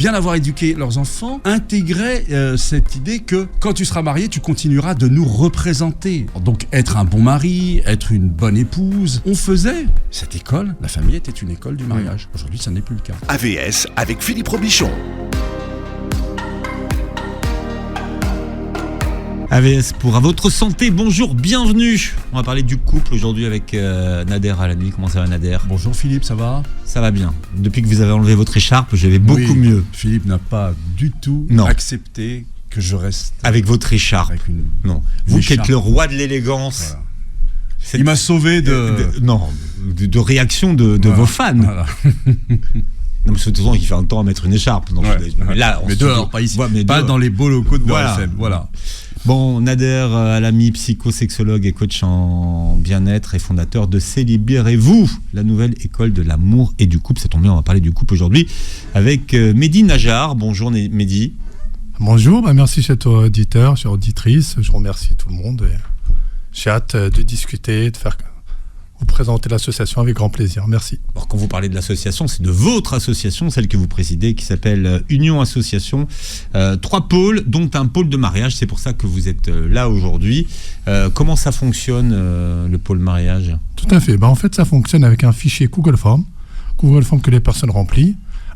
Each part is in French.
bien avoir éduqué leurs enfants intégrait cette idée que quand tu seras marié, tu continueras de nous représenter. Donc être un bon mari, être une bonne épouse. On faisait cette école, la famille était une école du mariage. Aujourd'hui, ça n'est plus le cas. AVS avec Philippe Robichon. AVS pour À Votre Santé, bonjour, bienvenue. On va parler du couple aujourd'hui avec Nader Alami. Comment ça va, Nader ? Bonjour Philippe, ça va ? Ça va bien. Depuis que vous avez enlevé votre écharpe, je vais beaucoup mieux. Philippe n'a pas du tout accepté que je reste avec votre écharpe. Avec non, vous qui êtes le roi de l'élégance. Voilà. Il m'a sauvé de réaction de vos fans. Voilà. Non, mais c'est tout le temps qu'il fait un temps à mettre une écharpe. Non, mais là, dehors, pas ici. Pas dans les beaux locaux de BFM. Voilà. Bon, Nader Alami, psychosexologue et coach en bien-être et fondateur de Célibérez-vous, la nouvelle école de l'amour et du couple. Ça tombe bien, on va parler du couple aujourd'hui avec Mehdi Najjar. Bonjour Mehdi. Bonjour, merci chers auditeurs, chers auditrices. Je remercie tout le monde. J'ai hâte de discuter, de vous présenter l'association avec grand plaisir. Merci. Alors, quand vous parlez de l'association, c'est de votre association, celle que vous présidez, qui s'appelle Union Association. 3 pôles, dont un pôle de mariage. C'est pour ça que vous êtes là aujourd'hui. Comment ça fonctionne, le pôle mariage ? Tout à fait. En fait, ça fonctionne avec un fichier Google Form que les personnes remplissent.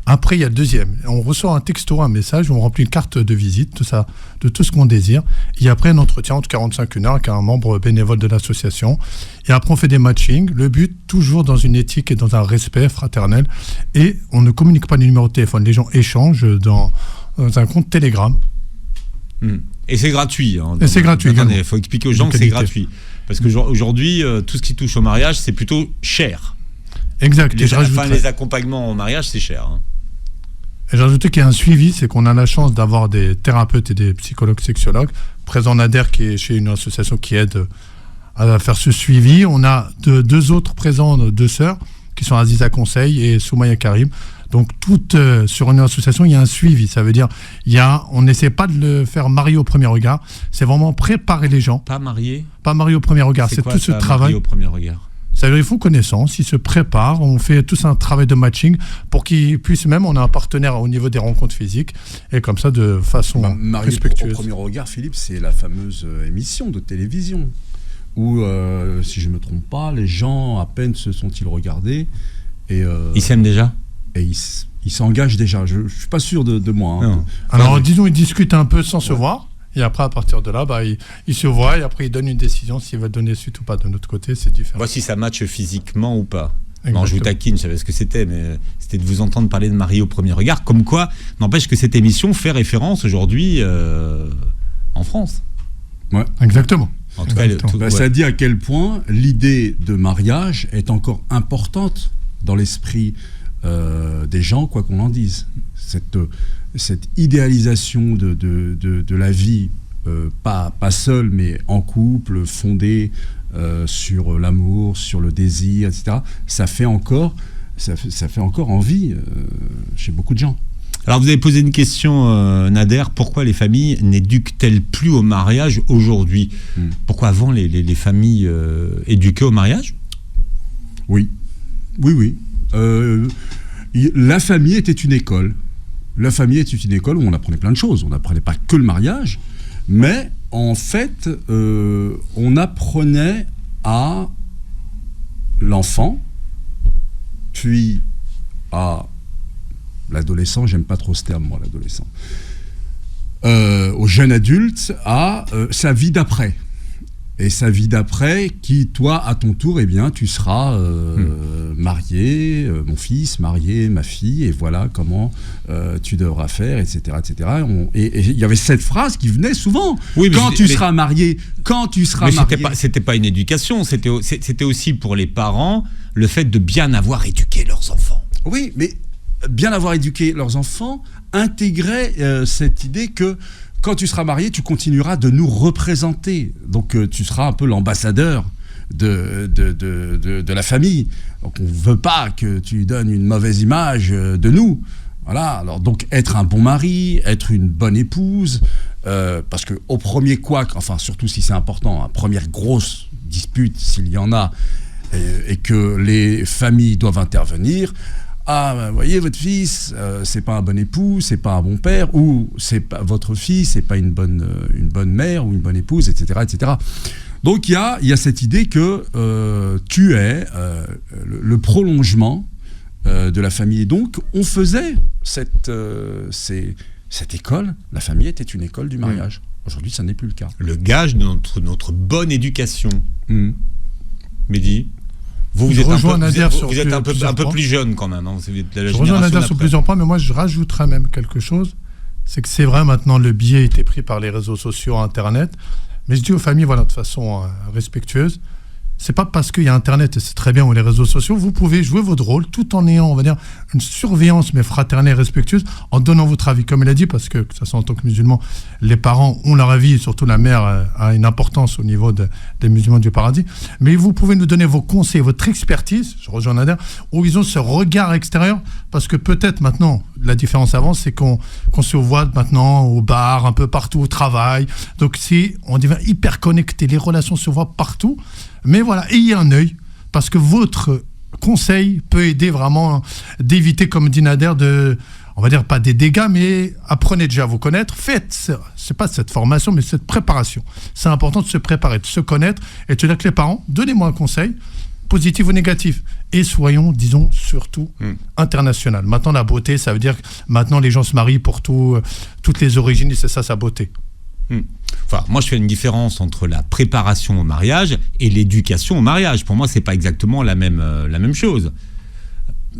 Après, il y a le deuxième. On reçoit un texto, un message, où on remplit une carte de visite, tout ça, de tout ce qu'on désire. Et après, un entretien entre 45 et 1 heure avec un membre bénévole de l'association. Et après, on fait des matchings. Le but, toujours dans une éthique et dans un respect fraternel. Et on ne communique pas les numéros de téléphone. Les gens échangent dans un compte Telegram. Et c'est gratuit. Et c'est gratuit. Il faut expliquer aux gens que c'est gratuit. Parce qu'aujourd'hui, tout ce qui touche au mariage, c'est plutôt cher. Exact. Les accompagnements au mariage, c'est cher. Et j'ajoutais qu'il y a un suivi, c'est qu'on a la chance d'avoir des thérapeutes et des psychologues sexologues. Présent Nader qui est chez une association qui aide à faire ce suivi. On a deux autres présents, 2 sœurs, qui sont Aziza Conseil et Soumaya Karim. Donc sur une association, il y a un suivi. Ça veut dire, on n'essaie pas de le faire marier au premier regard. C'est vraiment préparer les gens. Pas marier au premier regard. C'est quoi, tout ce travail. Marier au premier regard. Ça veut dire, ils font connaissance, ils se préparent, on fait tous un travail de matching pour qu'ils puissent même, on a un partenaire au niveau des rencontres physiques, et comme ça, de façon respectueuse. Au premier regard, Philippe, c'est la fameuse émission de télévision, où, si je ne me trompe pas, les gens, à peine se sont-ils regardés, et... ils s'aiment déjà ? Et ils s'engagent déjà, je ne suis pas sûr de moi. Alors, disons, ils discutent un peu sans se voir. Et après, à partir de là, ils se voient et après, ils donnent une décision s'ils veulent donner suite ou pas. De notre côté, c'est différent. Voici ça match physiquement ou pas. Exactement. Non, je vous taquine, je savais ce que c'était, mais c'était de vous entendre parler de marier au premier regard. Comme quoi, n'empêche que cette émission fait référence aujourd'hui en France. Ouais. Exactement. En tout cas, ça dit à quel point l'idée de mariage est encore importante dans l'esprit des gens, quoi qu'on en dise. Cette idéalisation de la vie, pas seule, mais en couple, fondée sur l'amour, sur le désir, etc., ça fait encore envie chez beaucoup de gens. Alors vous avez posé une question, Nader, pourquoi les familles n'éduquent-elles plus au mariage aujourd'hui ? Pourquoi avant les familles éduquaient au mariage ? Oui. La famille était une école. La famille était une école où on apprenait plein de choses. On n'apprenait pas que le mariage, mais en fait, on apprenait à l'enfant, puis à l'adolescent, j'aime pas trop ce terme, moi, l'adolescent, au jeune adulte, à sa vie d'après. Et sa vie d'après, qui, toi, à ton tour, tu seras marié, mon fils, marié, ma fille, et voilà comment tu devras faire, etc. etc. Et il y avait cette phrase qui venait souvent. Oui, quand tu seras marié. Mais c'était pas une éducation, c'était aussi pour les parents le fait de bien avoir éduqué leurs enfants. Oui, mais bien avoir éduqué leurs enfants intégrait cette idée que quand tu seras marié, tu continueras de nous représenter. Donc, tu seras un peu l'ambassadeur de la famille. Donc, on ne veut pas que tu donnes une mauvaise image de nous. Voilà. Alors, donc, être un bon mari, être une bonne épouse, parce qu'au premier couac, enfin, surtout si c'est important, première grosse dispute, s'il y en a, et que les familles doivent intervenir, vous voyez, votre fils, c'est pas un bon époux, c'est pas un bon père, ou c'est pas votre fille, c'est pas une bonne mère ou une bonne épouse, etc., etc. Donc il y a cette idée que tu es le prolongement de la famille. Et donc on faisait cette école, la famille était une école du mariage. Aujourd'hui, ça n'est plus le cas. Le gage de notre bonne éducation. Mehdi, vous êtes un peu plus jeune quand même. Hein. Vous êtes de la je rejoins Nader sur plusieurs points, mais moi je rajouterais même quelque chose. C'est que c'est vrai, maintenant le biais a été pris par les réseaux sociaux, Internet. Mais je dis aux familles, voilà, de façon respectueuse, c'est pas parce qu'il y a Internet et c'est très bien, ou les réseaux sociaux, vous pouvez jouer votre rôle tout en ayant, on va dire, une surveillance mais fraternelle et respectueuse, en donnant votre avis, comme il a dit, parce que ça soit en tant que musulman, les parents ont leur avis, et surtout la mère a une importance au niveau des musulmans du paradis. Mais vous pouvez nous donner vos conseils, votre expertise, je rejoins Nader, où ils ont ce regard extérieur, parce que peut-être maintenant, la différence avant, c'est qu'on se voit maintenant au bar, un peu partout, au travail. Donc on devient hyper connecté, les relations se voient partout. Mais voilà, ayez un œil, parce que votre conseil peut aider vraiment d'éviter, comme dit Nader, on va dire pas des dégâts, mais apprenez déjà à vous connaître. Faites, c'est pas cette formation, mais cette préparation. C'est important de se préparer, de se connaître, et de se dire que les parents, donnez-moi un conseil, positif ou négatif. Et soyons, disons, surtout international. Maintenant, la beauté, ça veut dire que maintenant, les gens se marient pour toutes les origines, et c'est ça, sa beauté. Enfin, moi, je fais une différence entre la préparation au mariage et l'éducation au mariage. Pour moi, c'est pas exactement la même chose.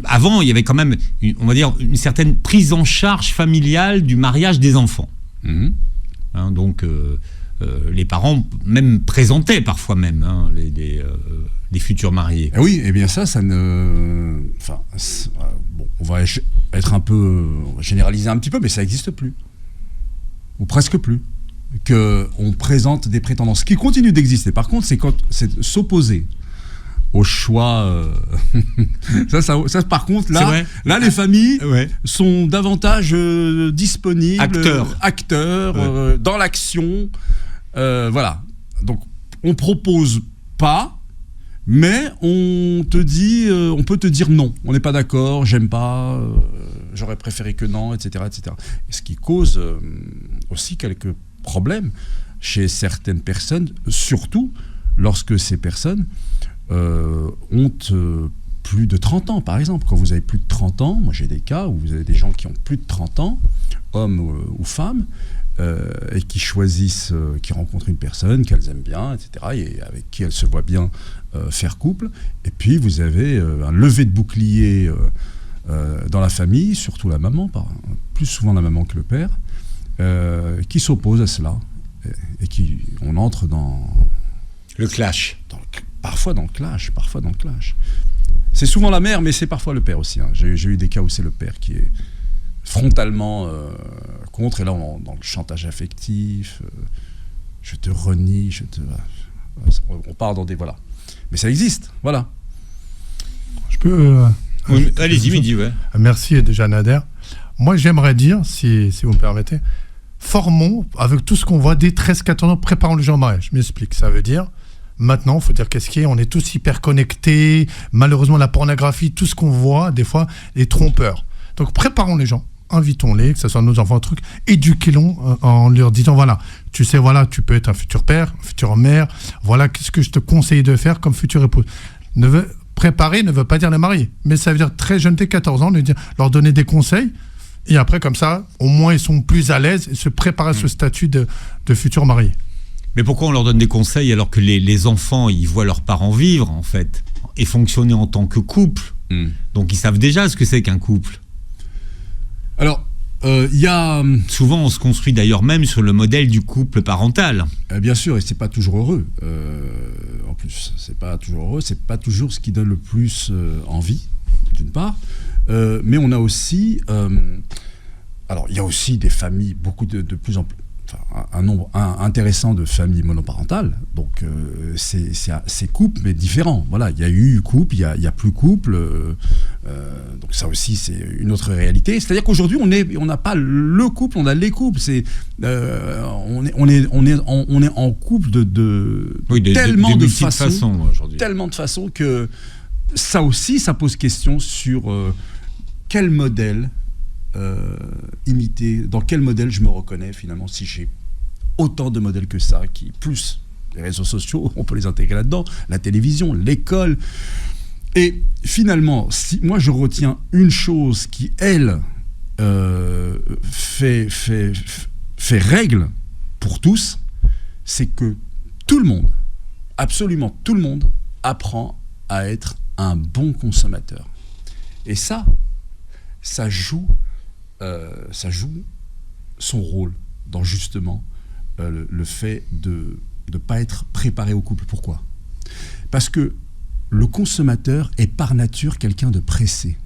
Avant, il y avait quand même, on va dire, une certaine prise en charge familiale du mariage des enfants. Hein, donc, les parents même présentaient parfois même les futurs mariés. Oui, et bien ça ne... Enfin, bon, on va être un peu... On va généraliser un petit peu, mais ça n'existe plus. Ou presque plus. Qu'on présente des prétendants. Ce qui continue d'exister, par contre, c'est s'opposer au choix. Ça, par contre, là les familles sont davantage disponibles, acteurs dans l'action. Voilà. Donc, on propose pas, mais on peut te dire non. On n'est pas d'accord, j'aime pas, j'aurais préféré que non, etc., etc. Et ce qui cause aussi quelques problème chez certaines personnes, surtout lorsque ces personnes ont plus de 30 ans, par exemple. Quand vous avez plus de 30 ans, moi j'ai des cas où vous avez des gens qui ont plus de 30 ans, hommes ou femmes, et qui choisissent, qui rencontrent une personne qu'elles aiment bien, etc., et avec qui elles se voient bien faire couple. Et puis vous avez un lever de bouclier dans la famille, surtout la maman, plus souvent la maman que le père, qui s'oppose à cela et qui on entre dans le clash, parfois dans le clash. C'est souvent la mère, mais c'est parfois le père aussi. Hein. J'ai eu des cas où c'est le père qui est frontalement contre, et là dans le chantage affectif, je te renie, on part dans des voilà. Mais ça existe, voilà. Je peux. Allez-y, Mehdi, ouais. Merci déjà Nader. Moi j'aimerais dire, si vous me permettez, formons, avec tout ce qu'on voit dès 13-14 ans, préparons les gens au mariage. Je m'explique, ça veut dire, maintenant, il faut dire qu'est-ce qu'il y a, on est tous hyper connectés, malheureusement la pornographie, tout ce qu'on voit, des fois, est trompeur. Donc préparons les gens, invitons-les, que ce soit nos enfants, truc, éduquez-les en leur disant, voilà, tu sais, voilà, tu peux être un futur père, une future mère, voilà, qu'est-ce que je te conseille de faire comme future épouse. Préparer ne veut pas dire les marier, mais ça veut dire très jeune, dès 14 ans, leur donner des conseils. Et après, comme ça, au moins, ils sont plus à l'aise et se préparent à ce statut de futur marié. Mais pourquoi on leur donne des conseils alors que les enfants, ils voient leurs parents vivre, en fait, et fonctionner en tant que couple. Donc, ils savent déjà ce que c'est qu'un couple. Alors, il y a... Souvent, on se construit d'ailleurs même sur le modèle du couple parental. Bien sûr, et c'est pas toujours heureux. En plus, c'est pas toujours heureux, c'est pas toujours ce qui donne le plus envie, d'une part. Mais on a aussi... alors, il y a aussi des familles, beaucoup de plus en plus... Enfin, un nombre intéressant de familles monoparentales. Donc, c'est couple, mais différent. Voilà, il y a eu couple, il y a plus couple. Donc, ça aussi, c'est une autre réalité. C'est-à-dire qu'aujourd'hui, on n'a pas le couple, on a les couples. On est en couple de tellement de façons aujourd'hui. Tellement de façons que ça aussi, ça pose question sur quel modèle imiter, dans quel modèle je me reconnais finalement, si j'ai autant de modèles que ça, qui plus les réseaux sociaux, on peut les intégrer là-dedans, la télévision, l'école. Et finalement, si moi je retiens une chose qui, elle, fait règle pour tous, c'est que tout le monde, absolument tout le monde, apprend à être un bon consommateur. Et ça joue son rôle dans justement le fait de ne pas être préparé au couple. Pourquoi ? Parce que le consommateur est par nature quelqu'un de pressé.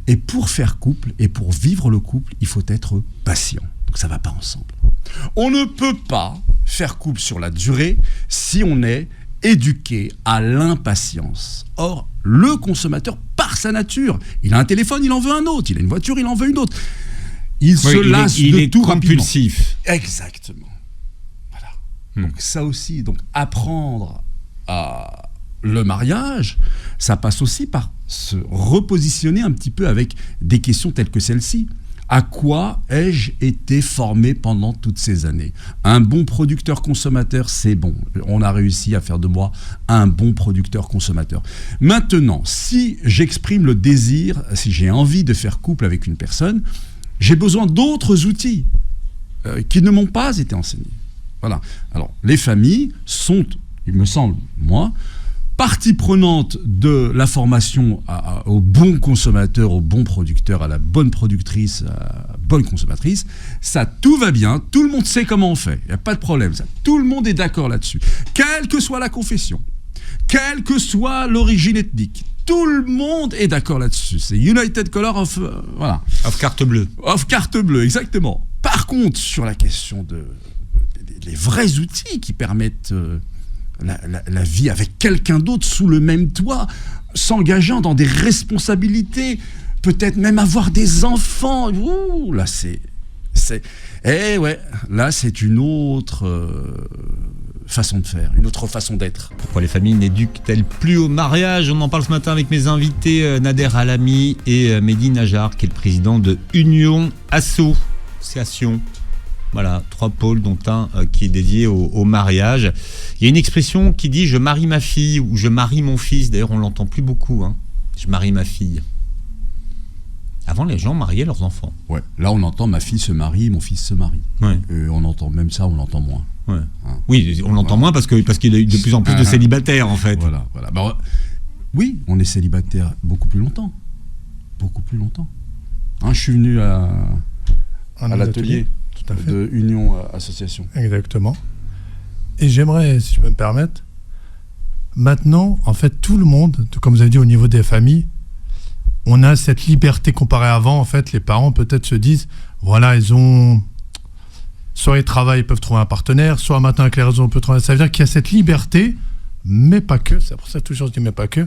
Et pour faire couple et pour vivre le couple, il faut être patient. Donc ça ne va pas ensemble. On ne peut pas faire couple sur la durée si on est éduqué à l'impatience. Or, le consommateur, par sa nature, il a un téléphone, il en veut un autre. Il a une voiture, il en veut une autre. Il se lasse de tout compulsif. Rapidement. Exactement. Voilà. Donc ça aussi, apprendre à le mariage, ça passe aussi par se repositionner un petit peu avec des questions telles que celle-ci. À quoi ai-je été formé pendant toutes ces années ? Un bon producteur consommateur, c'est bon. On a réussi à faire de moi un bon producteur consommateur. Maintenant, si j'exprime le désir, si j'ai envie de faire couple avec une personne, j'ai besoin d'autres outils qui ne m'ont pas été enseignés. Voilà. Alors, les familles sont, il me semble, moi, partie prenante de la formation au bon consommateur, au bon producteur, à la bonne productrice, à la bonne consommatrice. Ça, tout va bien, tout le monde sait comment on fait, il n'y a pas de problème. Ça. Tout le monde est d'accord là-dessus. Quelle que soit la confession, quelle que soit l'origine ethnique, tout le monde est d'accord là-dessus. C'est United Color of... voilà. Of carte bleue. Of carte bleue, exactement. Par contre, sur la question des vrais outils qui permettent... La vie avec quelqu'un d'autre sous le même toit, s'engageant dans des responsabilités, peut-être même avoir des enfants. Ouh, là, là, c'est une autre façon de faire, une autre façon d'être. Pourquoi les familles n'éduquent-elles plus au mariage ? On en parle ce matin avec mes invités Nader Alami et Mehdi Najjar, qui est le président de Union Association. Voilà, 3 pôles, dont un qui est dédié au mariage. Il y a une expression qui dit « je marie ma fille » ou « je marie mon fils ». D'ailleurs, on ne l'entend plus beaucoup, hein. « Je marie ma fille ». Avant, les gens mariaient leurs enfants. Ouais. Là, on entend « ma fille se marie, mon fils se marie ouais. ». On entend même ça, on l'entend moins. Ouais. Hein. Oui, on l'entend moins parce qu'il y a eu de plus en plus de célibataires, en fait. Voilà. Bah, oui, on est célibataire beaucoup plus longtemps. Beaucoup plus longtemps. Hein, je suis venu à l'atelier. De Union Association. Exactement. Et j'aimerais, si je peux me permettre, maintenant, en fait, tout le monde, comme vous avez dit au niveau des familles, on a cette liberté comparée à avant. En fait, les parents peut-être se disent, voilà, ils ont... Soit ils travaillent, ils peuvent trouver un partenaire, soit maintenant avec les réseaux, on peut trouver... Ça veut dire qu'il y a cette liberté, mais pas que, c'est pour ça que toujours je dis mais pas que,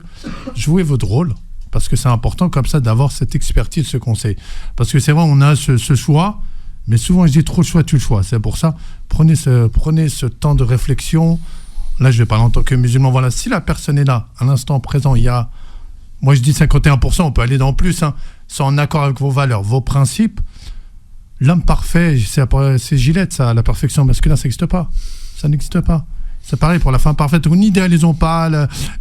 jouez votre rôle, parce que c'est important comme ça d'avoir cette expertise, ce conseil. Parce que c'est vrai, on a ce choix... Mais souvent, je dis trop de choix, tu le choix. C'est pour ça, prenez ce temps de réflexion. Là, je vais parler en tant que musulman. Voilà, si la personne est là, à l'instant présent, il y a... Moi, je dis 51%, on peut aller dans plus. Hein, c'est en accord avec vos valeurs, vos principes. L'homme parfait, c'est Gillette, ça. La perfection masculine, ça n'existe pas. Ça n'existe pas. C'est pareil pour la femme parfaite. Nous n'idéalisons pas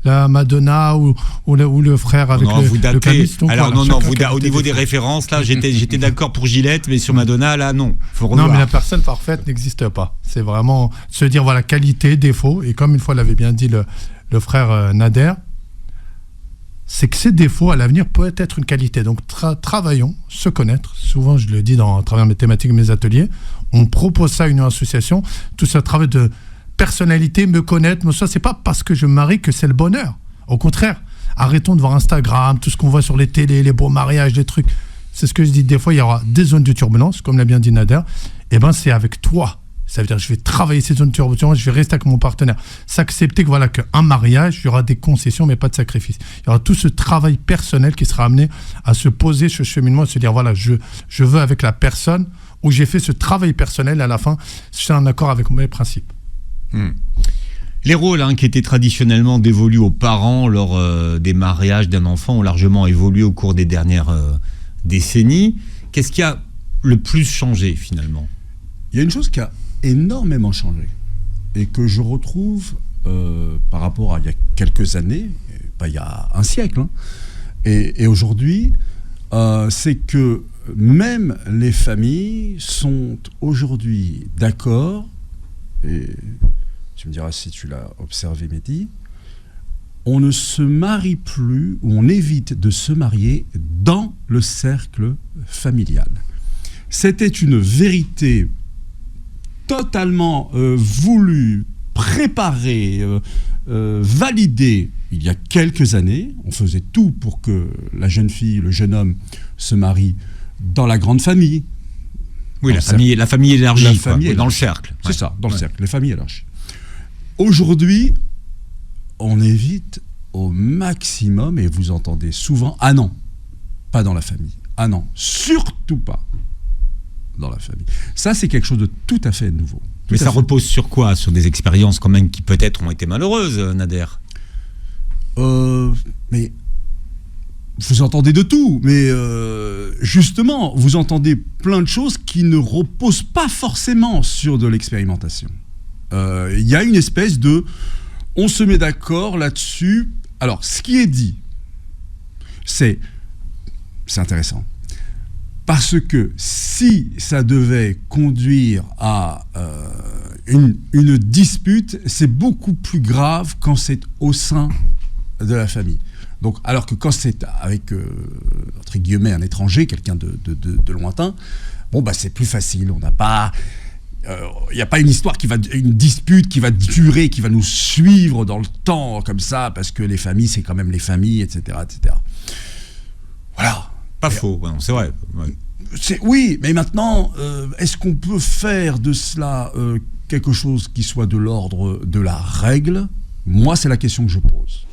la Madonna ou le frère avec le calice. Alors voilà, au niveau des références, là, j'étais d'accord pour Gillette, mais sur Madonna, là, non. Faut revoir. Non, mais la personne parfaite n'existe pas. C'est vraiment se dire, voilà, qualité, défaut. Et comme une fois l'avait bien dit le frère Nader, c'est que ces défauts, à l'avenir, peuvent être une qualité. Donc, travaillons, se connaître. Souvent, je le dis à travers mes thématiques, mes ateliers. On propose ça à une association. Tout ça, travail de personnalité, me connaître, ça c'est pas parce que je me marie que c'est le bonheur. Au contraire, arrêtons de voir Instagram, tout ce qu'on voit sur les télés, les beaux mariages, les trucs. C'est ce que je dis, des fois il y aura des zones de turbulence, comme l'a bien dit Nader, et ben c'est avec toi. Ça veut dire que je vais travailler ces zones de turbulence, je vais rester avec mon partenaire. S'accepter que voilà qu'un mariage, il y aura des concessions mais pas de sacrifice. Il y aura tout ce travail personnel qui sera amené à se poser ce cheminement, à se dire voilà, je veux avec la personne où j'ai fait ce travail personnel à la fin, c'est en accord avec mes principes. Les rôles qui étaient traditionnellement dévolus aux parents lors des mariages d'un enfant ont largement évolué au cours des dernières décennies. Qu'est-ce qui a le plus changé finalement ? Il y a une chose qui a énormément changé et que je retrouve par rapport à il y a quelques années, pas il y a un siècle, hein, et aujourd'hui, c'est que même les familles sont aujourd'hui d'accord, et tu me diras si tu l'as observé, Mehdi, on ne se marie plus, ou on évite de se marier dans le cercle familial. C'était une vérité totalement voulue, préparée, validée il y a quelques années. On faisait tout pour que la jeune fille, le jeune homme se marie dans la grande famille. Oui, la famille élargie, la famille élargie. Dans le cercle. C'est ça, dans le cercle, les familles élargies. Aujourd'hui, on évite au maximum, et vous entendez souvent, ah non, pas dans la famille. Ah non, surtout pas dans la famille. Ça, c'est quelque chose de tout à fait nouveau. Mais ça repose sur quoi ? Sur des expériences quand même qui peut-être ont été malheureuses, Nader ? Mais vous entendez de tout, mais justement, vous entendez plein de choses qui ne reposent pas forcément sur de l'expérimentation. Il y a une espèce de... On se met d'accord là-dessus. Alors, ce qui est dit, c'est intéressant. Parce que si ça devait conduire à une dispute, c'est beaucoup plus grave quand c'est au sein de la famille. Donc, alors que quand c'est avec, entre guillemets, un étranger, quelqu'un de lointain, bon, bah, c'est plus facile. On n'a pas... Il n'y a pas une dispute qui va durer, qui va nous suivre dans le temps, comme ça, parce que les familles, c'est quand même les familles, etc., etc. Voilà. Pas faux, ouais, c'est vrai. Ouais. Oui, mais maintenant, est-ce qu'on peut faire de cela quelque chose qui soit de l'ordre de la règle ? Moi, c'est la question que je pose.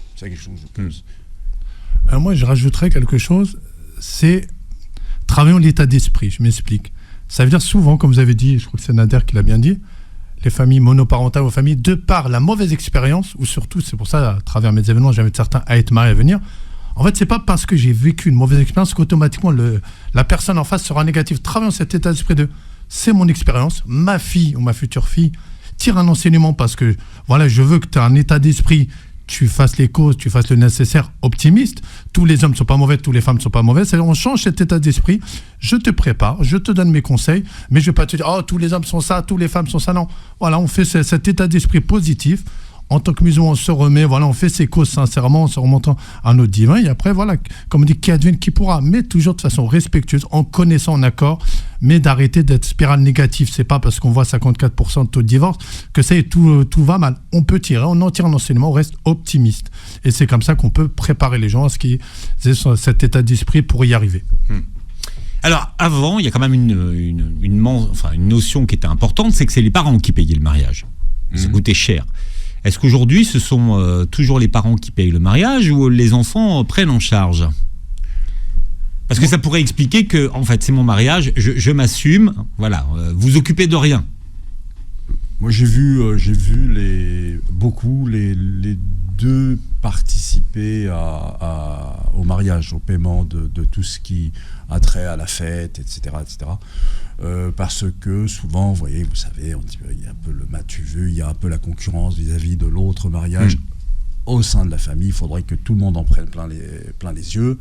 Alors moi, je rajouterais quelque chose, c'est travaillons l'état d'esprit, je m'explique. Ça veut dire souvent, comme vous avez dit, je crois que c'est Nader qui l'a bien dit, les familles monoparentales ou familles, de par la mauvaise expérience, ou surtout, c'est pour ça, à travers mes événements, j'invite certains à être mariés à venir. En fait, c'est pas parce que j'ai vécu une mauvaise expérience qu'automatiquement la personne en face sera négative. Travaillons cet état d'esprit de c'est mon expérience, ma fille ou ma future fille tire un enseignement parce que voilà, je veux que tu aies un état d'esprit, tu fasses les causes, tu fasses le nécessaire, optimiste. Tous les hommes ne sont pas mauvais, toutes les femmes ne sont pas mauvaises. C'est-à-dire, on change cet état d'esprit. Je te prépare, je te donne mes conseils, mais je ne vais pas te dire, oh, tous les hommes sont ça, toutes les femmes sont ça. Non. Voilà, on fait cet état d'esprit positif. En tant que musulman, on se remet, voilà, on fait ses causes sincèrement, en se remontant à notre divin. Et après, voilà, comme on dit, qui advienne, qui pourra. Mais toujours de façon respectueuse, en connaissant, en accord, mais d'arrêter d'être spirale négative. C'est pas parce qu'on voit 54% de taux de divorce que ça y est, tout va mal. On peut tirer, on en tire un enseignement, on reste optimiste. Et c'est comme ça qu'on peut préparer les gens à ce qu'ils aient cet état d'esprit pour y arriver. Alors, avant, il y a quand même une notion qui était importante, c'est que c'est les parents qui payaient le mariage. Ça coûtait cher. Est-ce qu'aujourd'hui, ce sont toujours les parents qui payent le mariage ou les enfants prennent en charge ? Parce que ça pourrait expliquer que, en fait, c'est mon mariage, je m'assume, voilà, vous occupez de rien. Moi, j'ai vu beaucoup les deux participer au mariage, au paiement de tout ce qui a trait à la fête, etc., etc. Parce que souvent, vous savez, il y a un peu le m'as-tu vu, il y a un peu la concurrence vis-à-vis de l'autre mariage. Au sein de la famille, il faudrait que tout le monde en prenne plein les yeux.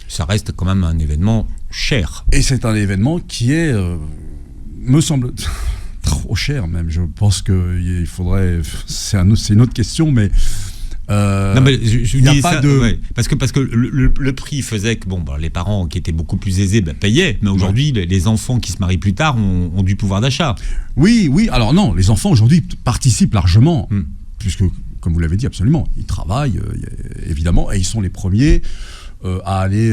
Ça reste quand même un événement cher. Et c'est un événement qui est, me semble, trop cher même. Je pense qu'il faudrait... C'est une autre question, mais... non, mais je dis pas ça, de... ouais, parce que le prix faisait que les parents qui étaient beaucoup plus aisés payaient, mais aujourd'hui les enfants qui se marient plus tard ont du pouvoir d'achat. Oui, alors non, les enfants aujourd'hui participent largement, puisque, comme vous l'avez dit, absolument, ils travaillent, évidemment, et ils sont les premiers à aller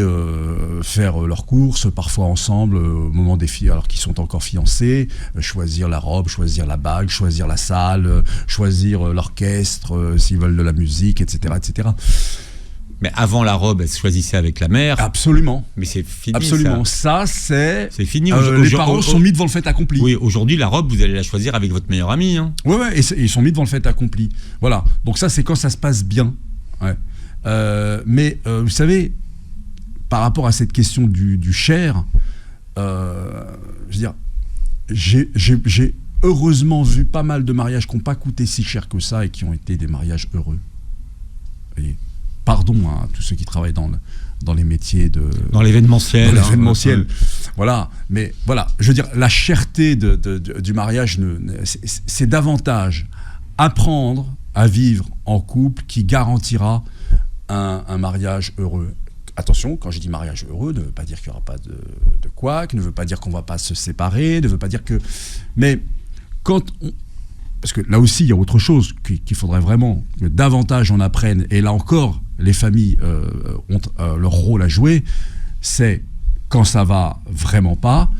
faire leurs courses, parfois ensemble, au moment des filles, alors qu'ils sont encore fiancés, choisir la robe, choisir la bague, choisir la salle, choisir l'orchestre, s'ils veulent de la musique, etc., etc. Mais avant la robe, elle se choisissait avec la mère. Absolument. Mais c'est fini. Absolument. Ça c'est fini. Les parents sont mis devant le fait accompli. Oui, aujourd'hui, la robe, vous allez la choisir avec votre meilleur ami. Hein. Ouais, et ils sont mis devant le fait accompli. Voilà. Donc ça, c'est quand ça se passe bien. Ouais. Mais vous savez, par rapport à cette question du cher, je veux dire, j'ai heureusement vu pas mal de mariages qui n'ont pas coûté si cher que ça et qui ont été des mariages heureux. Et pardon à tous ceux qui travaillent dans les métiers dans l'événementiel. Dans l'événementiel. Voilà. Mais voilà, je veux dire, la cherté du mariage, c'est davantage apprendre à vivre en couple qui garantira un mariage heureux. Attention, quand je dis mariage heureux, ne veut pas dire qu'il n'y aura pas de couac, ne veut pas dire qu'on ne va pas se séparer, ne veut pas dire que... Mais parce que là aussi, il y a autre chose qu'il faudrait vraiment que davantage on apprenne, et là encore, les familles ont leur rôle à jouer, c'est, quand ça va vraiment pas,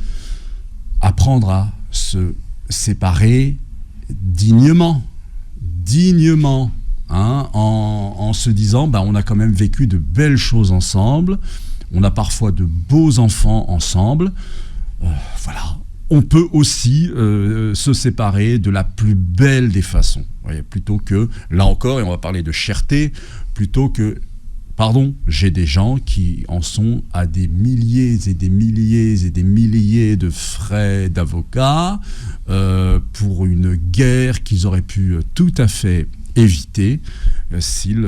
apprendre à se séparer dignement, hein, en se disant, on a quand même vécu de belles choses ensemble, on a parfois de beaux enfants ensemble, voilà. On peut aussi se séparer de la plus belle des façons, voyez, plutôt que, là encore, et on va parler de cherté, plutôt que, pardon, j'ai des gens qui en sont à des milliers et des milliers et des milliers de frais d'avocat pour une guerre qu'ils auraient pu tout à fait éviter s'ils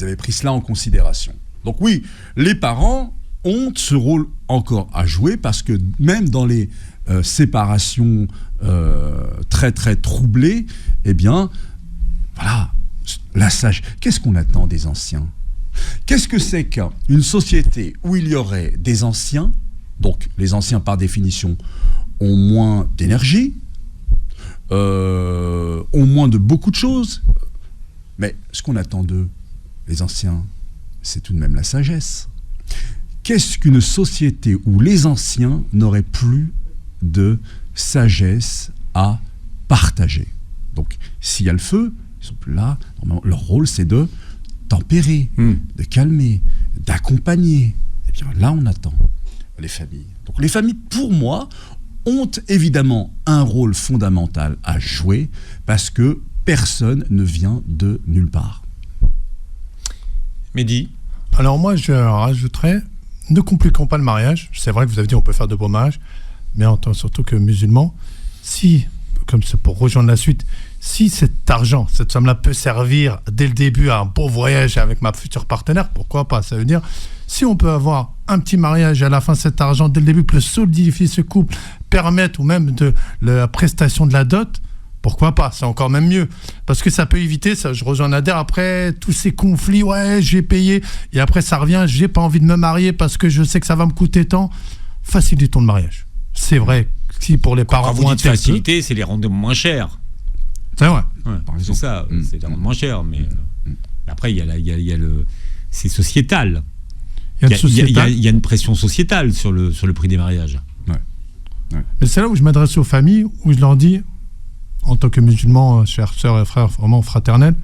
avaient pris cela en considération. Donc oui, les parents ont ce rôle encore à jouer, parce que même dans les séparations très très troublées, eh bien, voilà, la sage. Qu'est-ce qu'on attend des anciens ? Qu'est-ce que c'est qu'une société où il y aurait des anciens, donc les anciens par définition ont moins d'énergie, ont moins de beaucoup de choses, mais ce qu'on attend d'eux, les anciens, c'est tout de même la sagesse. Qu'est-ce qu'une société où les anciens n'auraient plus de sagesse à partager ? Donc, s'il y a le feu, ils sont plus là. Normalement, leur rôle, c'est de tempérer, de calmer, d'accompagner. Et bien là, on attend les familles. Donc, les familles, pour moi, ont évidemment un rôle fondamental à jouer, parce que personne ne vient de nulle part. Mehdi ? Alors moi, je rajouterais, ne compliquons pas le mariage. C'est vrai que vous avez dit on peut faire de beaux mariages, mais en tant surtout que musulman, si, comme c'est pour rejoindre la suite, si cet argent, cette somme-là peut servir dès le début à un beau voyage avec ma future partenaire, pourquoi pas ? Ça veut dire, si on peut avoir un petit mariage et à la fin cet argent, dès le début, peut solidifier ce couple, permettre, ou même de la prestation de la dot, pourquoi pas ? C'est encore même mieux. Parce que ça peut éviter, ça, je rejoins Nader, après tous ces conflits, ouais, j'ai payé, et après ça revient, j'ai pas envie de me marier parce que je sais que ça va me coûter tant. Facilitons le mariage. C'est vrai, si pour les parents... Quand vous dites faciliter, c'est les rendre moins chers. C'est vrai. Ouais, c'est ça, c'est les rendre moins chers, mais après, il y a le... C'est sociétal. Il y a une pression sociétale sur le prix des mariages. Ouais. Mais c'est là où je m'adresse aux familles, où je leur dis, en tant que musulmans, chers sœurs et frères, vraiment fraternels,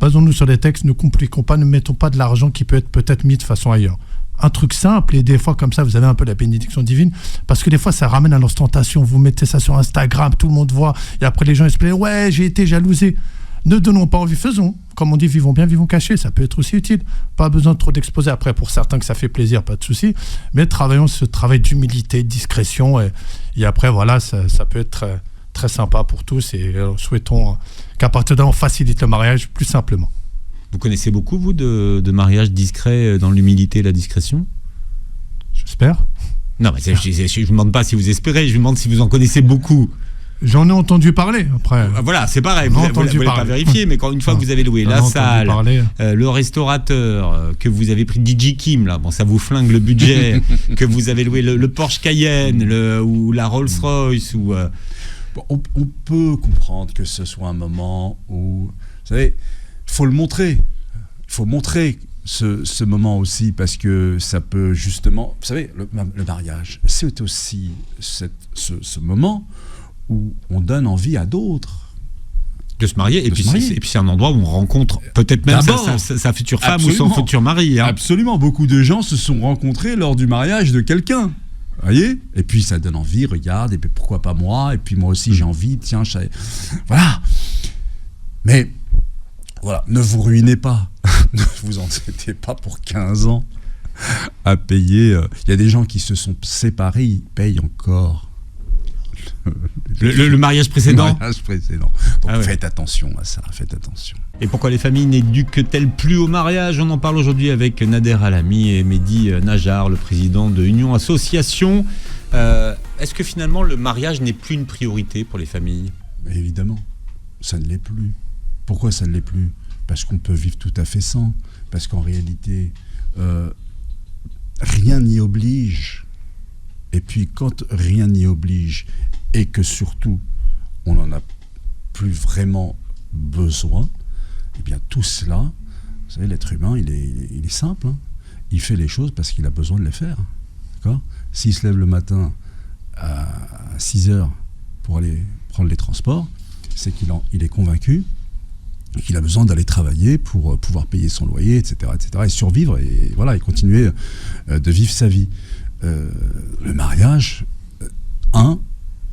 basons-nous sur les textes, ne compliquons pas, ne mettons pas de l'argent qui peut être peut-être mis de façon ailleurs. Un truc simple, et des fois comme ça, vous avez un peu la bénédiction divine, parce que des fois ça ramène à l'ostentation, vous mettez ça sur Instagram, tout le monde voit, et après les gens ils se plaignent, ouais, j'ai été jalousé. Ne donnons pas envie, faisons. Comme on dit, vivons bien, vivons cachés, ça peut être aussi utile. Pas besoin de trop d'exposer. Après, pour certains que ça fait plaisir, pas de souci. Mais travaillons ce travail d'humilité, de discrétion, et après, voilà, ça peut être très sympa pour tous, et souhaitons qu'à partir de là, on facilite le mariage plus simplement. Vous connaissez beaucoup, vous, de mariages discrets dans l'humilité et la discrétion ? J'espère. Non, mais je ne vous demande pas si vous espérez, je vous demande si vous en connaissez beaucoup. J'en ai entendu parler, après. Voilà, c'est pareil, vous ne l'avez pas vérifié, mais quand une fois que vous avez loué la salle, le restaurateur, que vous avez pris DJ Kim, là, bon, ça vous flingue le budget, que vous avez loué le Porsche Cayenne, ou la Rolls-Royce, ou... On peut comprendre que ce soit un moment où, vous savez, il faut le montrer. Il faut montrer ce moment aussi, parce que ça peut justement... Vous savez, le mariage, c'est aussi ce moment où on donne envie à d'autres de se marier, et puis c'est un endroit où on rencontre peut-être même sa future femme, absolument, ou son futur mari. Hein. Absolument, beaucoup de gens se sont rencontrés lors du mariage de quelqu'un. Vous voyez ? Et puis ça donne envie, regarde, et puis pourquoi pas moi ? Et puis moi aussi j'ai envie, tiens, voilà. Mais Voilà, ne vous ruinez pas. Ne vous endettez pas pour 15 ans à payer. Il y a des gens qui se sont séparés, ils payent encore Le mariage précédent. Le mariage précédent. Donc Ah ouais. faites attention à ça, faites attention. Et pourquoi les familles n'éduquent-elles plus au mariage? On en parle aujourd'hui avec Nader Alami et Mehdi Najjar, le président de Union Association. Est-ce que finalement le mariage n'est plus une priorité pour les familles? Mais évidemment, ça ne l'est plus. Pourquoi ça ne l'est plus? Parce qu'on peut vivre tout à fait sans. Parce qu'en réalité, rien n'y oblige. Et puis quand rien n'y oblige, et que surtout, on n'en a plus vraiment besoin, eh bien tout cela, vous savez, l'être humain, il est simple. Hein. Il fait les choses parce qu'il a besoin de les faire. D'accord ? S'il se lève le matin à 6 heures pour aller prendre les transports, c'est qu'il est convaincu et qu'il a besoin d'aller travailler pour pouvoir payer son loyer, etc., et survivre et voilà, et continuer de vivre sa vie. Le mariage,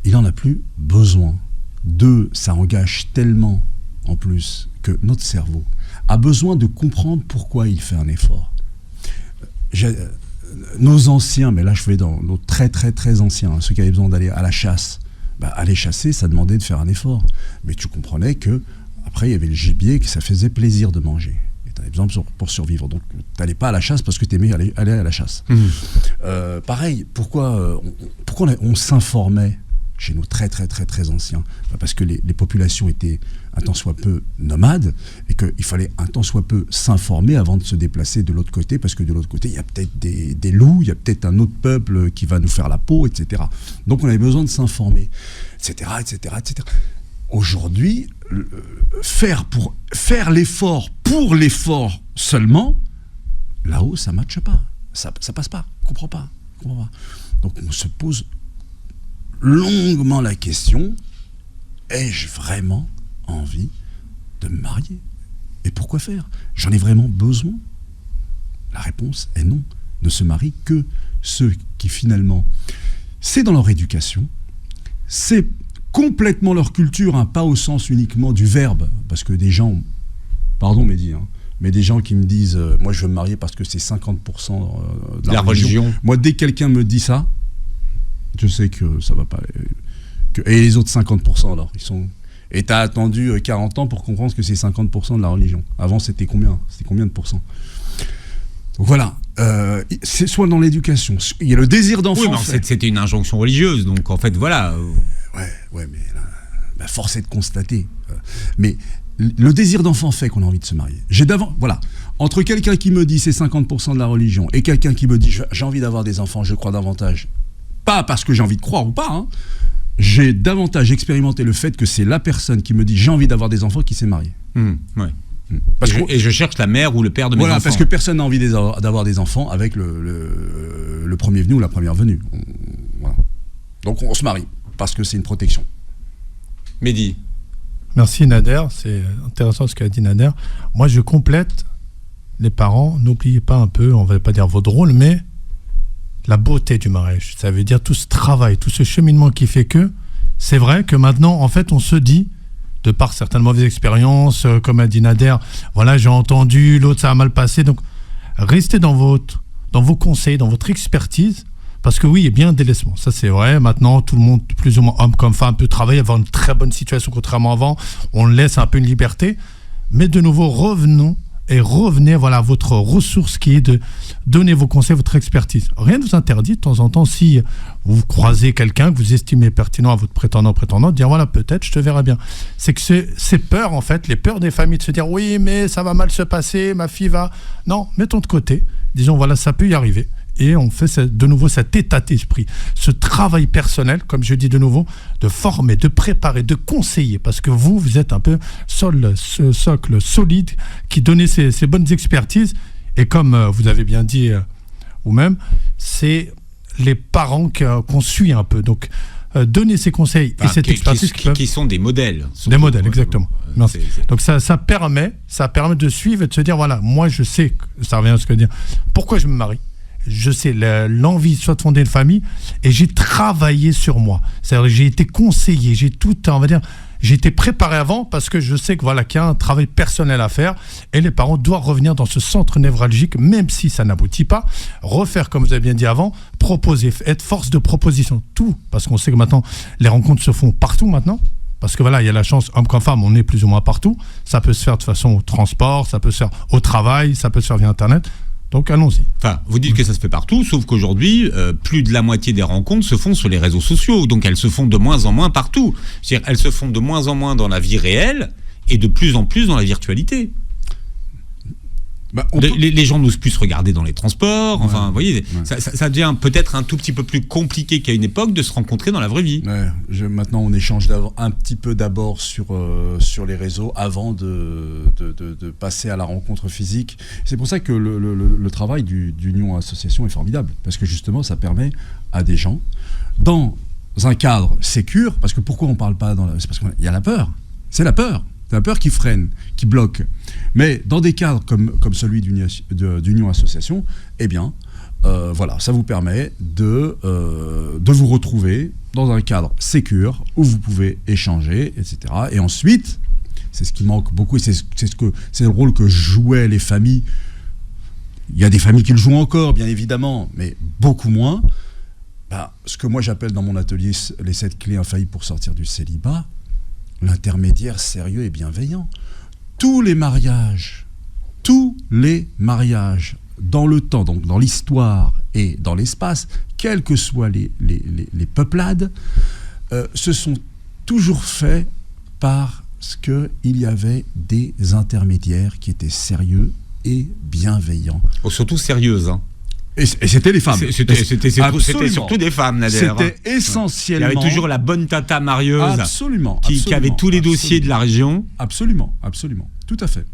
il n'en a plus besoin. 2, ça engage tellement en plus que notre cerveau a besoin de comprendre pourquoi il fait un effort. Nos anciens, mais là je vais dans nos très très très anciens, ceux qui avaient besoin d'aller à la chasse, aller chasser, ça demandait de faire un effort. Mais tu comprenais que après il y avait le gibier, que ça faisait plaisir de manger. Et tu avais besoin pour survivre. Donc tu n'allais pas à la chasse parce que tu aimais aller à la chasse. Pareil, pourquoi on s'informait chez nous très très très très anciens? Parce que les populations étaient un tant soit peu nomades et qu'il fallait un tant soit peu s'informer avant de se déplacer de l'autre côté, parce que de l'autre côté il y a peut-être des loups, il y a peut-être un autre peuple qui va nous faire la peau, etc. Donc on avait besoin de s'informer, etc., etc., etc. Aujourd'hui, faire l'effort pour l'effort seulement, là-haut ça ne matche pas, ça passe pas, on comprend pas. Donc on se pose longuement la question: ai-je vraiment envie de me marier? Et pourquoi faire? J'en ai vraiment besoin? La réponse est non. Ne se marient que ceux qui finalement, c'est dans leur éducation, c'est complètement leur culture, pas au sens uniquement du verbe, parce que des gens, pardon Mehdi, mais des gens qui me disent moi je veux me marier parce que c'est 50% de la religion. Moi dès que quelqu'un me dit ça, je sais que ça va pas. Et les autres 50% alors, ils sont. Et t'as attendu 40 ans pour comprendre que c'est 50% de la religion. Avant c'était combien? C'était combien de pourcents? Donc voilà, c'est soit dans l'éducation, il y a le désir d'enfant. Oui, mais c'était une injonction religieuse, donc en fait voilà. Ouais, mais là, force est de constater. Mais le désir d'enfant fait qu'on a envie de se marier. Voilà, entre quelqu'un qui me dit c'est 50% de la religion et quelqu'un qui me dit j'ai envie d'avoir des enfants, je crois davantage. Pas parce que j'ai envie de croire ou pas, j'ai davantage expérimenté le fait que c'est la personne qui me dit j'ai envie d'avoir des enfants qui s'est mariée. Ouais. Et je cherche la mère ou le père de mes enfants. Voilà, parce que personne n'a envie d'avoir des enfants avec le premier venu ou la première venue. Voilà. Donc on se marie, parce que c'est une protection. Mehdi. Merci Nader, c'est intéressant ce qu'a dit Nader. Moi je complète, les parents, n'oubliez pas un peu, on ne va pas dire votre rôle, mais la beauté du mariage. Ça veut dire tout ce travail, tout ce cheminement qui fait que, c'est vrai que maintenant, en fait, on se dit, de par certaines mauvaises expériences, comme a dit Nader, voilà, j'ai entendu, l'autre ça a mal passé, donc restez dans vos conseils, dans votre expertise, parce que oui, il y a bien un délaissement, ça c'est vrai. Maintenant, tout le monde, plus ou moins homme comme femme, peut travailler, avoir une très bonne situation, contrairement à avant, on laisse un peu une liberté, mais de nouveau, revenez voilà, à votre ressource qui est de donner vos conseils, votre expertise. Rien ne vous interdit de temps en temps, si vous croisez quelqu'un que vous estimez pertinent à votre prétendant, de dire voilà, peut-être je te verrai bien. C'est que ces peurs, en fait, les peurs des familles de se dire oui, mais ça va mal se passer, ma fille va. Non, mettons de côté, disons voilà, ça peut y arriver. Et on fait de nouveau cet état d'esprit, ce travail personnel, comme je dis de nouveau, de former, de préparer, de conseiller, parce que vous êtes un peu ce socle solide qui donnait ces bonnes expertises. Et comme vous avez bien dit vous-même, c'est les parents qu'on suit un peu. Donc, donner ces conseils et cette expertise qui sont des modèles. Des modèles, exactement. Donc ça permet de suivre et de se dire, voilà, moi je sais, ça revient à ce que je veux dire, pourquoi je me marie. Je sais l'envie soit de fonder une famille et j'ai travaillé sur moi. C'est-à-dire j'ai été conseillé, j'ai tout, on va dire, j'ai été préparé avant parce que je sais que voilà qu'il y a un travail personnel à faire et les parents doivent revenir dans ce centre névralgique, même si ça n'aboutit pas, refaire comme vous avez bien dit avant, proposer, être force de proposition, tout, parce qu'on sait que maintenant les rencontres se font partout maintenant. Parce que voilà, il y a la chance, homme comme femme, on est plus ou moins partout. Ça peut se faire de façon au transport, ça peut se faire au travail, ça peut se faire via Internet. Donc allons-y. Enfin, vous dites que ça se fait partout, sauf qu'aujourd'hui, plus de la moitié des rencontres se font sur les réseaux sociaux. Donc elles se font de moins en moins partout. C'est-à-dire elles se font de moins en moins dans la vie réelle et de plus en plus dans la virtualité. Les gens n'osent plus se regarder dans les transports. Enfin, vous voyez, ça devient peut-être un tout petit peu plus compliqué qu'à une époque de se rencontrer dans la vraie vie. Maintenant, on échange un petit peu d'abord sur les réseaux avant de passer à la rencontre physique. C'est pour ça que le travail d'Union Association est formidable. Parce que justement, ça permet à des gens, dans un cadre sécure, parce que pourquoi on ne parle pas c'est parce qu'il y a la peur. C'est la peur. C'est la peur qui freine, qui bloque. Mais dans des cadres comme celui d'Union Association, eh bien, voilà, ça vous permet de vous retrouver dans un cadre sécure où vous pouvez échanger, etc. Et ensuite, c'est ce qui manque beaucoup, et c'est le rôle que jouaient les familles. Il y a des familles qui le jouent encore, bien évidemment, mais beaucoup moins. Ce que moi j'appelle dans mon atelier les 7 clés infaillibles pour sortir du célibat, l'intermédiaire sérieux et bienveillant. Tous les mariages, dans le temps, donc dans l'histoire et dans l'espace, quelles que soient les peuplades, se sont toujours faits parce qu'il y avait des intermédiaires qui étaient sérieux et bienveillants. Surtout sérieuses, hein. Et c'était les femmes. C'était surtout des femmes, Nader. C'était essentiellement... Il y avait toujours la bonne tata marieuse qui avait tous les dossiers de la région. Absolument, tout à fait.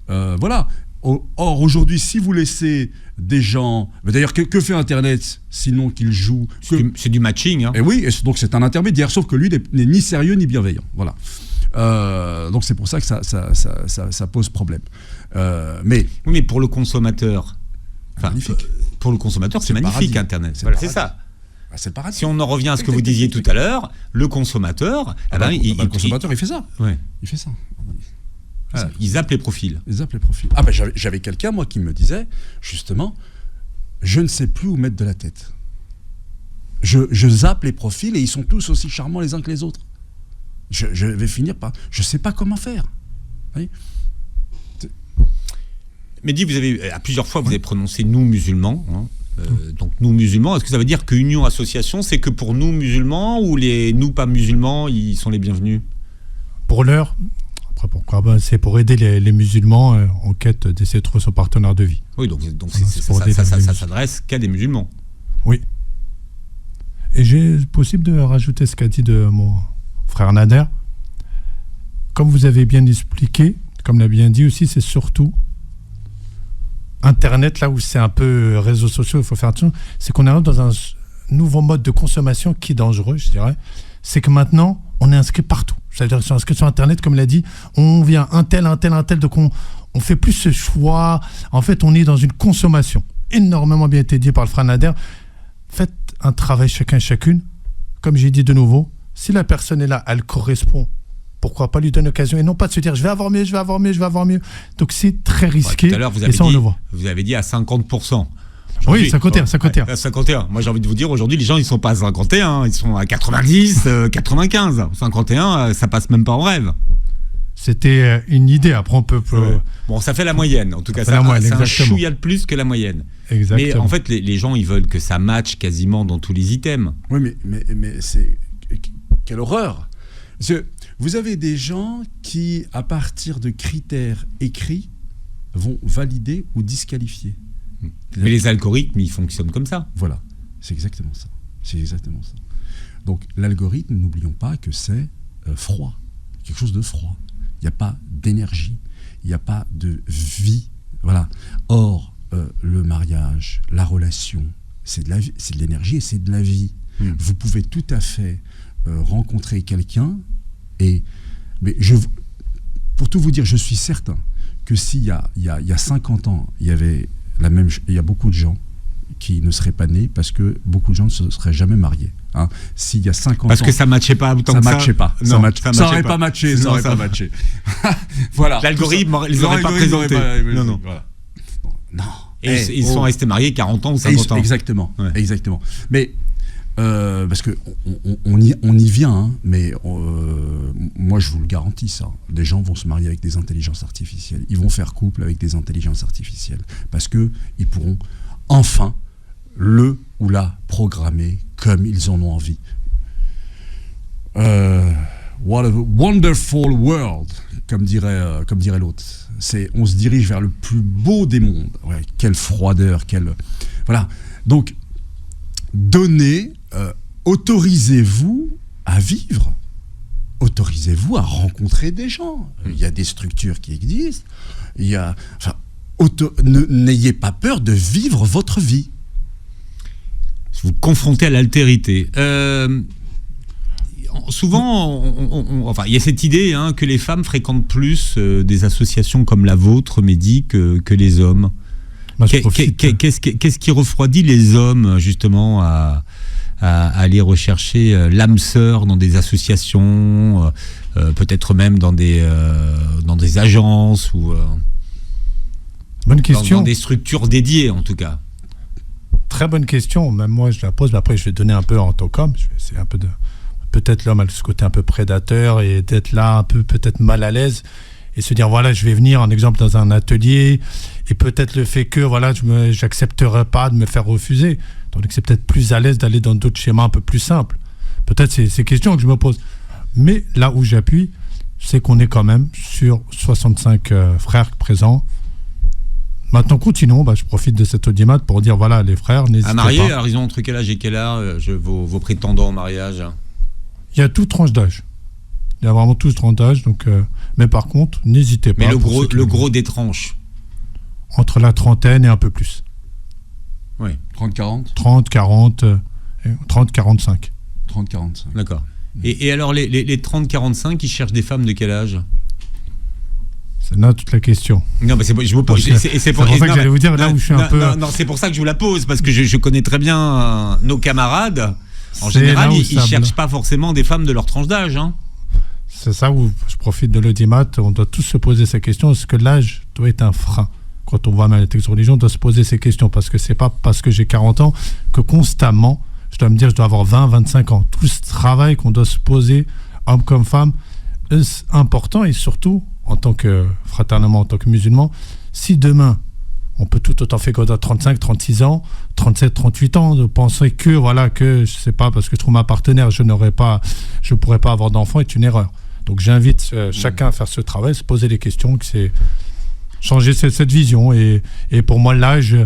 Voilà. Or, aujourd'hui, si vous laissez des gens... D'ailleurs, que fait Internet sinon qu'il joue... C'est du matching. Hein. Et oui, donc c'est un intermédiaire, sauf que lui n'est ni sérieux ni bienveillant. Voilà. Donc c'est pour ça que ça pose problème. Oui, mais pour le consommateur... magnifique. Pour le consommateur, c'est magnifique, Internet. C'est ça. C'est le paradis. Si on en revient à ce que vous disiez tout à l'heure, le consommateur... le consommateur, il fait ça. Ouais. Il fait ça. Ils zappent les profils. J'avais quelqu'un, moi, qui me disait, justement, je ne sais plus où mettre de la tête. Je zappe les profils et ils sont tous aussi charmants les uns que les autres. Je vais finir par... Je ne sais pas comment faire. Vous voyez ? Mehdi, à plusieurs fois, vous avez prononcé « nous musulmans ». Donc nous musulmans, est-ce que ça veut dire que Union Association, c'est que pour nous musulmans ou les nous pas musulmans, ils sont les bienvenus? Pour l'heure, après pourquoi c'est pour aider les musulmans en quête d'essayer de trouver son partenaire de vie. Oui, donc ça s'adresse qu'à des musulmans. Oui. Et j'ai possible de rajouter ce qu'a dit de mon frère Nader. Comme vous avez bien expliqué, comme l'a bien dit aussi, c'est surtout Internet, là où c'est un peu réseaux sociaux, il faut faire attention, c'est qu'on est dans un nouveau mode de consommation qui est dangereux, je dirais. C'est que maintenant, on est inscrit partout. C'est-à-dire qu'on est inscrit sur Internet, comme il a dit, on vient un tel, donc on fait plus ce choix. En fait, on est dans une consommation. Énormément bien été dit par le frère Nader. Faites un travail chacun et chacune. Comme j'ai dit de nouveau, si la personne est là, elle correspond, pourquoi pas lui donner l'occasion et non pas de se dire je vais avoir mieux. Donc c'est très risqué. Tout à l'heure, vous avez dit à 50%. Oui, 51. 51. Moi, j'ai envie de vous dire, aujourd'hui, les gens, ils sont pas à 51, ils sont à 90, 95. 51, ça passe même pas en rêve. C'était une idée. Après, on peut... Bon, ça fait la moyenne. En tout cas, c'est un chouïa de plus que la moyenne. Exactement. Mais en fait, les gens, ils veulent que ça matche quasiment dans tous les items. Oui, mais c'est... Quelle horreur! Vous avez des gens qui, à partir de critères écrits, vont valider ou disqualifier. Mais les algorithmes, ils fonctionnent comme ça. Voilà, c'est exactement ça. Donc l'algorithme, n'oublions pas que c'est froid, quelque chose de froid. Il n'y a pas d'énergie, il n'y a pas de vie. Voilà. Or, le mariage, la relation, c'est de l'énergie et c'est de la vie. Vous pouvez tout à fait rencontrer quelqu'un pour tout vous dire, je suis certain que s'il y a 50 ans, il y a beaucoup de gens qui ne seraient pas nés parce que beaucoup de gens ne se seraient jamais mariés. Hein. S'il y a 50 Parce ans... que ça matchait pas autant ça que ça. matchait pas. Non, Ça aurait pas matché. Ça aurait pas matché. Voilà. L'algorithme, ils n'auraient pas présenté. Non. Voilà. Non. Et ils sont restés mariés 40 ans ou 50 ans. Exactement. Ouais. Exactement. Mais parce que on y vient, hein, mais moi je vous le garantis ça. Des gens vont se marier avec des intelligences artificielles. Ils vont faire couple avec des intelligences artificielles parce que ils pourront enfin le ou la programmer comme ils en ont envie. What a wonderful world, comme dirait l'autre. On se dirige vers le plus beau des mondes. Ouais, quelle froideur, voilà. Donc, autorisez-vous à vivre. Autorisez-vous à rencontrer des gens. Il y a des structures qui existent. N'ayez pas peur de vivre votre vie. Vous confrontez à l'altérité. Souvent, il y a cette idée que les femmes fréquentent plus des associations comme la vôtre, Mehdi, que les hommes. Qu'est-ce qui refroidit les hommes, justement, à aller rechercher l'âme sœur dans des associations, peut-être même dans des agences ou bonne question. Dans des structures dédiées, en tout cas? Très bonne question. Même moi, je la pose. Mais après, je vais donner un peu en tant qu'homme. C'est un peu de... Peut-être l'homme a ce côté un peu prédateur et d'être là un peu peut-être mal à l'aise et se dire voilà, je vais venir, un exemple, dans un atelier et peut-être le fait que voilà, j'accepterai pas de me faire refuser. Donc c'est peut-être plus à l'aise d'aller dans d'autres schémas un peu plus simples. Peut-être c'est ces questions que je me pose. Mais là où j'appuie, c'est qu'on est quand même sur 65 frères présents. Maintenant, continuons. Je profite de cet audimat pour dire voilà, les frères, n'hésitez pas. À marier, alors ils ont entre quel âge et quel âge vos prétendants au mariage? Il y a toute tranche d'âge. Il y a vraiment toute tranche d'âge. Donc, mais par contre, n'hésitez pas. Mais le gros des tranches? Entre la trentaine et un peu plus. Oui. 30-40 30, 40, 30, 45. 30-45. D'accord. Et alors, les 30-45, ils cherchent des femmes de quel âge? C'est là toute la question. Non, mais je vous pose. C'est pour ça que j'allais vous dire là où je suis un peu. Non, c'est pour ça que je vous la pose, parce que je connais très bien nos camarades. En général, ils ne cherchent pas forcément des femmes de leur tranche d'âge. C'est ça où je profite de l'audimat. On doit tous se poser ces questions. Est-ce que l'âge doit être un frein? Quand on voit mal les textes de religion, on doit se poser ces questions. Parce que c'est pas parce que j'ai 40 ans que constamment, je dois me dire, je dois avoir 20, 25 ans. Tout ce travail qu'on doit se poser, homme comme femme, est important. Et surtout, en tant que fraternellement, en tant que musulman, si demain, on peut tout autant faire qu'on a 35, 36 ans, 37, 38 ans, de penser que, je sais pas, parce que je trouve ma partenaire, je pourrais pas avoir d'enfant, est une erreur. Donc j'invite chacun à faire ce travail, se poser les questions, que c'est changer cette vision. Et pour moi, l'âge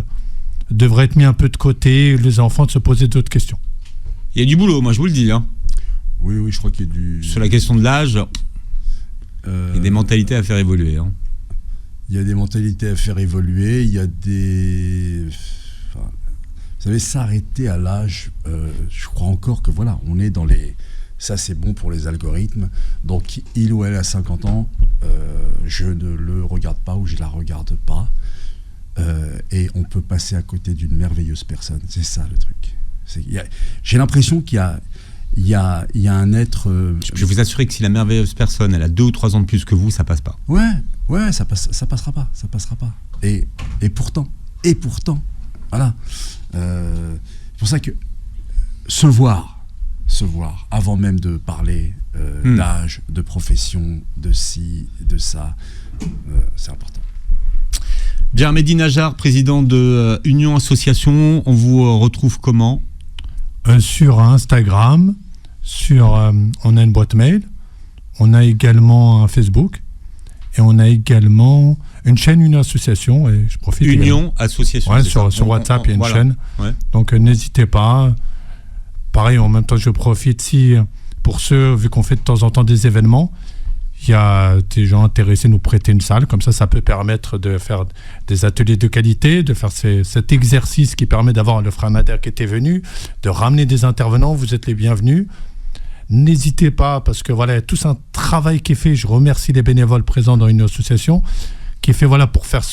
devrait être mis un peu de côté, les enfants de se poser d'autres questions. Il y a du boulot, moi je vous le dis. Oui, je crois qu'il y a du... Sur la question de l'âge, il y a des mentalités à faire évoluer. Il y a des mentalités à faire évoluer, il y a des... vous savez, s'arrêter à l'âge, je crois encore que voilà, on est dans les... Ça, c'est bon pour les algorithmes. Donc, il ou elle a 50 ans, je ne le regarde pas ou je ne la regarde pas. Et on peut passer à côté d'une merveilleuse personne. C'est ça, le truc. J'ai l'impression qu'il y a un être... Je vais vous assurer que si la merveilleuse personne, elle a 2 ou 3 ans de plus que vous, ça passe pas. Ouais, ça passera pas. Et pourtant, voilà. C'est pour ça que se voir avant même de parler d'âge, de profession, de ci, de ça, c'est important. Bien, Mehdi Najjar, président de Union Association, on vous retrouve comment? Sur Instagram, on a une boîte mail, on a également un Facebook et on a également une chaîne, une association. Et je profite. Union Association. Ouais, sur WhatsApp, il y a une chaîne. Ouais. Donc n'hésitez pas. Pareil, en même temps, je profite pour ceux, vu qu'on fait de temps en temps des événements, il y a des gens intéressés à nous prêter une salle. Comme ça peut permettre de faire des ateliers de qualité, de faire cet exercice qui permet d'avoir le frère Nader qui était venu, de ramener des intervenants. Vous êtes les bienvenus. N'hésitez pas, parce que voilà, il y a tout un travail qui est fait. Je remercie les bénévoles présents dans une association qui est fait pour faire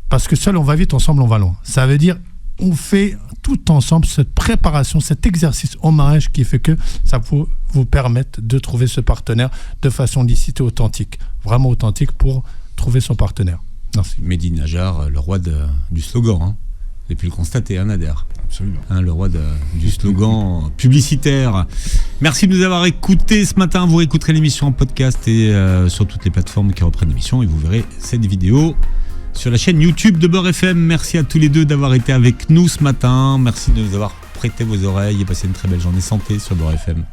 parce que seul on va vite, ensemble on va loin. Ça veut dire on fait tout ensemble cette préparation, cet exercice au mariage qui fait que ça vous permette de trouver ce partenaire de façon licite et authentique, vraiment authentique pour trouver son partenaire. Merci. Mehdi Najjar, le roi du slogan. Vous avez pu le constater, Nader. Absolument. Le roi du slogan publicitaire. Merci de nous avoir écoutés ce matin. Vous réécouterez l'émission en podcast et sur toutes les plateformes qui reprennent l'émission et vous verrez cette vidéo sur la chaîne YouTube de Beurre FM. Merci à tous les deux d'avoir été avec nous ce matin. Merci de nous avoir prêté vos oreilles et passé une très belle journée santé sur Beurre FM.